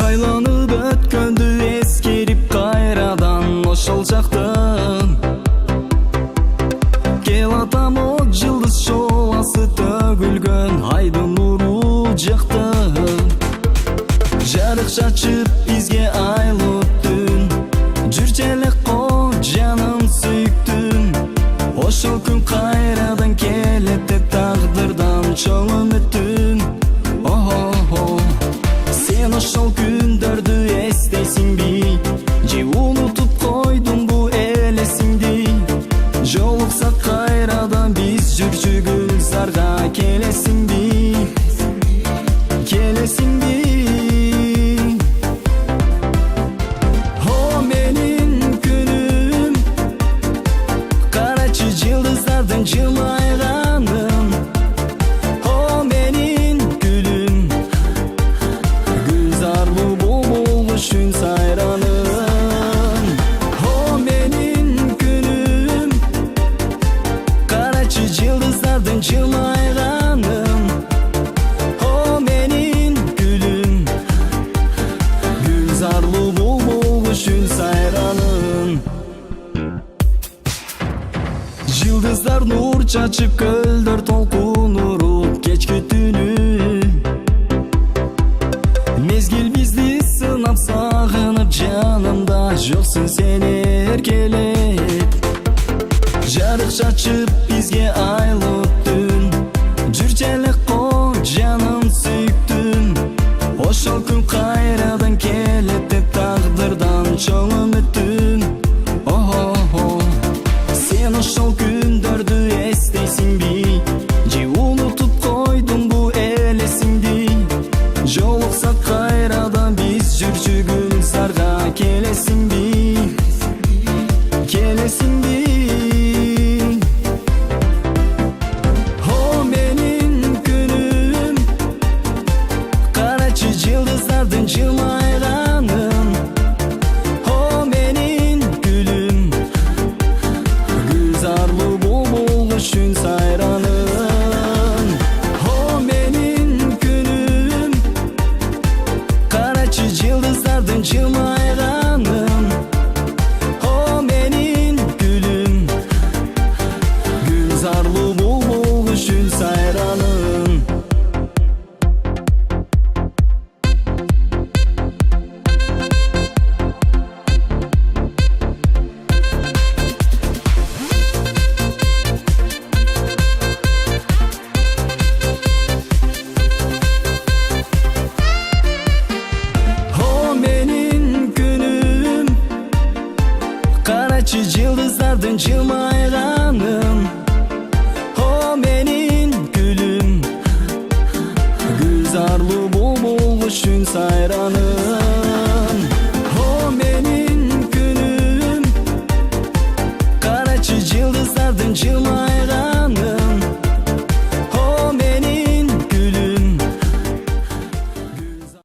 Айланып өткөндү эскерип кайрадан ошол жактан келатам о жылдыз шоасы төгүлгөн айдын нуру жактан жарык чачып бизге айлуу түн жүрчү элек ко жаным сүйүктүм ошол күн кайрадан келет деп тагдырдан чоң үмүтүм сен ошол күндөрдү эстейсиңби же унутуп койдуң бу элесиңди жолуксак кайрадан биз жүрчү Гүлзарга келесиңби келесиңби о менин күнүм карачы жылдыздардын жылайганын о менин гүлүм Гүлзарлуу булбул кушун сайранын о менин күнүм карачы жылдыздардын жылайганын о менин гүлүм Гүлзарлуу булбул кушун сайранын жылдыздар нур чачып көлдөр толкун уруп кечки түнү мезгил бизди сынап сагынып жанымда жоксуң сен эркелеп жарык чачып бизге айлуу түн жүрчү элек ко жаным сүйүктүм ошол күн кайрадан келет деп тагдырдан чоң үмүтүм сен ошол күндөрдү эстейсиңби же унутуп койдуң бу элесиңди жолуксак кайрадан биз жүрчү Гүлзарга келесиңби келесиңби о менин күнүм карачы жылдыздардын жылайганын о менин гүлүм Гүлзарлуу булбул кушун сайранын о менин күнүм карачы жылдыздардын жылайганын о менин гүлүм Гүлзарлуу булбул кушун сайранын о менин күнүм карачы жылдыздардын жылмай